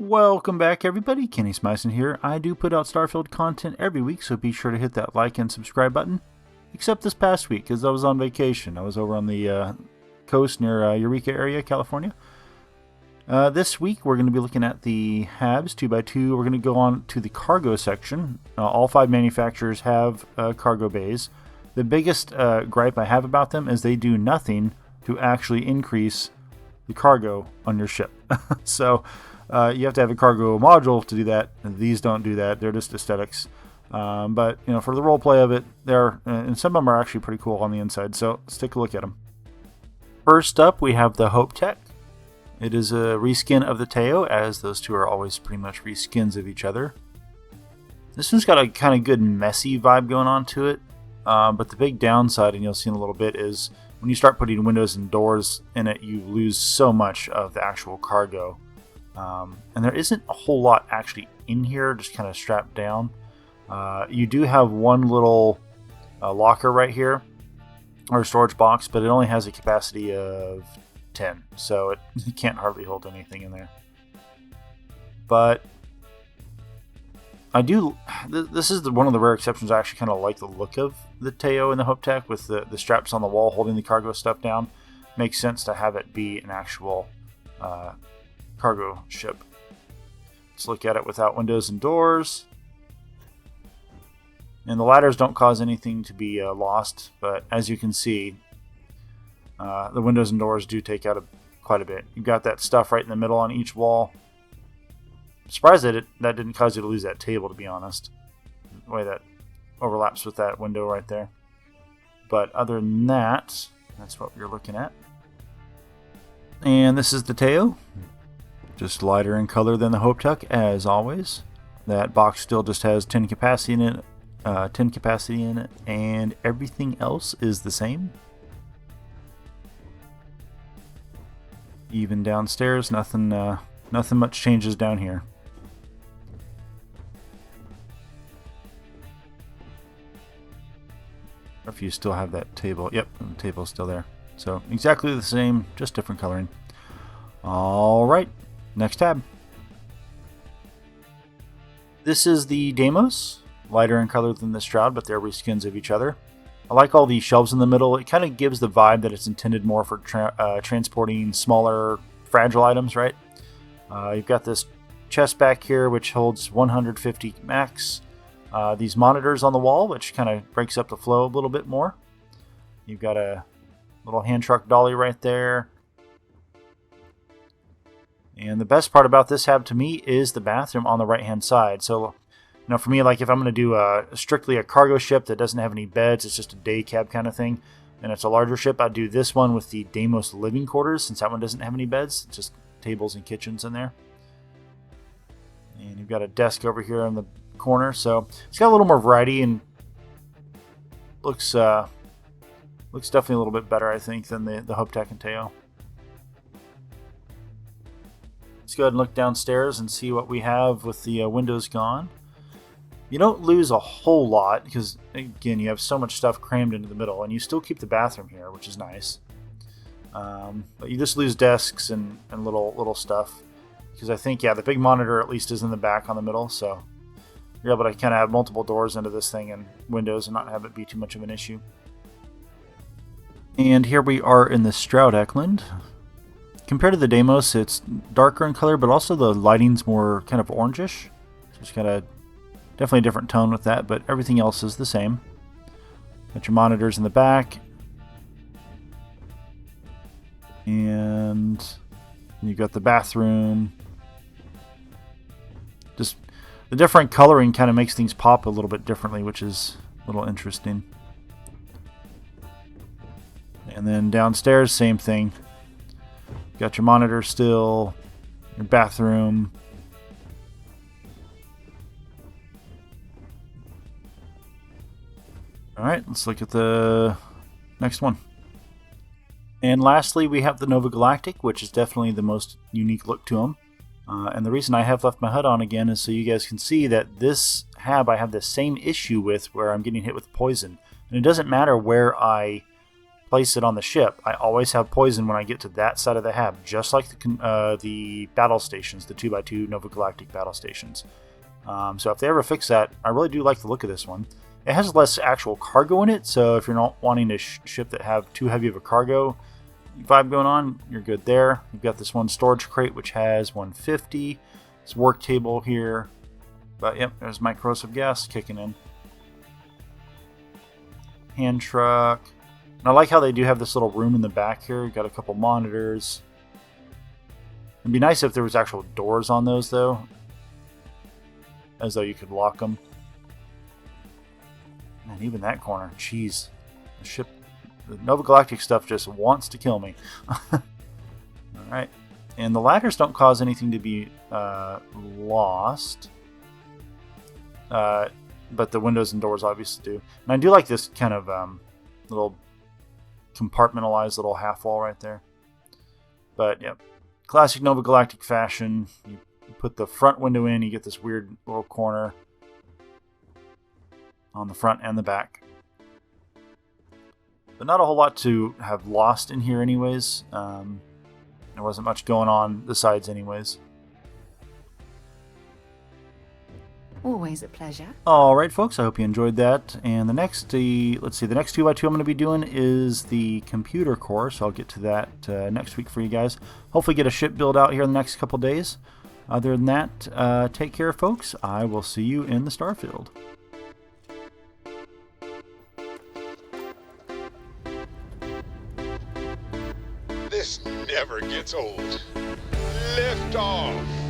Welcome back, everybody. Kenny Smyson here. I do put out Starfield content every week, so be sure to hit that like and subscribe button. Except this past week, because I was on vacation. I was over on the coast near Eureka area, California. This week, we're going to be looking at the Habs 2x2. We're going to go on to the cargo section. All 5 manufacturers have cargo bays. The biggest gripe I have about them is they do nothing to actually increase the cargo on your ship. So you have to have a cargo module to do that. These don't do that. They're just aesthetics. But for the role play of it, and some of them are actually pretty cool on the inside. So let's take a look at them. First up, we have the Hopetech. It is a reskin of the Taiyo, as those two are always pretty much reskins of each other. This one's got a kind of good messy vibe going on to it. But the big downside, and you'll see in a little bit, is when you start putting windows and doors in it, you lose so much of the actual cargo. And there isn't a whole lot actually in here, just kind of strapped down. You do have one little locker right here, or storage box, but it only has a capacity of 10, so it can't hardly hold anything in there. But I do. This is one of the rare exceptions. I actually kind of like the look of the Taiyo and the Hopetech with the straps on the wall holding the cargo stuff down. Makes sense to have it be an actual cargo ship. Let's look at it without windows and doors. And the ladders don't cause anything to be lost, but as you can see, the windows and doors do take out quite a bit. You've got that stuff right in the middle on each wall. I'm surprised that that didn't cause you to lose that table, to be honest. The way that overlaps with that window right there. But other than that, that's what you're looking at. And this is the Taiyo. Just lighter in color than the Hopetech, as always. That box still just has 10 capacity in it. And everything else is the same. Even downstairs, nothing much changes down here. Or if you still have that table, yep, the table's still there. So exactly the same, just different coloring. All right, next tab. This is the Deimos. Lighter in color than the Stroud, but they're reskins of each other. I like all these shelves in the middle. It kind of gives the vibe that it's intended more for transporting smaller, fragile items, right? You've got this chest back here, which holds 150 max. These monitors on the wall, which kind of breaks up the flow a little bit more. You've got a little hand truck dolly right there. And the best part about this hab to me is the bathroom on the right-hand side. So, for me, like if I'm going to do strictly a cargo ship that doesn't have any beds, it's just a day cab kind of thing, and it's a larger ship, I'd do this one with the Deimos living quarters, since that one doesn't have any beds. It's just tables and kitchens in there. And you've got a desk over here in the corner, so it's got a little more variety and looks definitely a little bit better, I think, than the Hopetech and Taiyo. Let's go ahead and look downstairs and see what we have with the windows gone. You don't lose a whole lot because, again, you have so much stuff crammed into the middle, and you still keep the bathroom here, which is nice. But you just lose desks and little stuff, because I think, the big monitor at least is in the back on the middle, so you're able to kind of have multiple doors into this thing and windows and not have it be too much of an issue. And here we are in the Stroud-Eklund. Compared to the Deimos, it's darker in color, but also the lighting's more kind of orangish. So it's got a definitely a different tone with that, but everything else is the same. Got your monitors in the back. And you've got the bathroom. Just the different coloring kind of makes things pop a little bit differently, which is a little interesting. And then downstairs, same thing. Got your monitor still, your bathroom. Alright, let's look at the next one. And lastly, we have the Nova Galactic, which is definitely the most unique look to them. And the reason I have left my HUD on again is so you guys can see that this Hab I have the same issue with, where I'm getting hit with poison. And it doesn't matter where I place it on the ship, I always have poison when I get to that side of the hab, just like the battle stations, the 2x2 Nova Galactic battle stations. So if they ever fix that, I really do like the look of this one. It has less actual cargo in it, so if you're not wanting a ship that have too heavy of a cargo vibe going on, you're good there. You've got this one storage crate which has 150. It's work table here. But yep, there's my corrosive gas kicking in. Hand truck. And I like how they do have this little room in the back here. Got a couple monitors. It'd be nice if there was actual doors on those though, as though you could lock them. And even that corner, jeez, the ship, the Nova Galactic stuff just wants to kill me. All right, and the ladders don't cause anything to be lost. But the windows and doors obviously do. And I do like this kind of little compartmentalized little half wall right there. But yeah, classic Nova Galactic fashion. You put the front window in, you get this weird little corner on the front and the back. But not a whole lot to have lost in here anyways. There wasn't much going on the sides anyways. Always a pleasure. Alright folks, I hope you enjoyed that. And the next, let's see, the next 2x2 I'm going to be doing is the computer core, so I'll get to that next week for you guys. Hopefully get a ship build out here in the next couple days. Other than that, take care folks. I will see you in the Starfield. This never gets old. Lift off!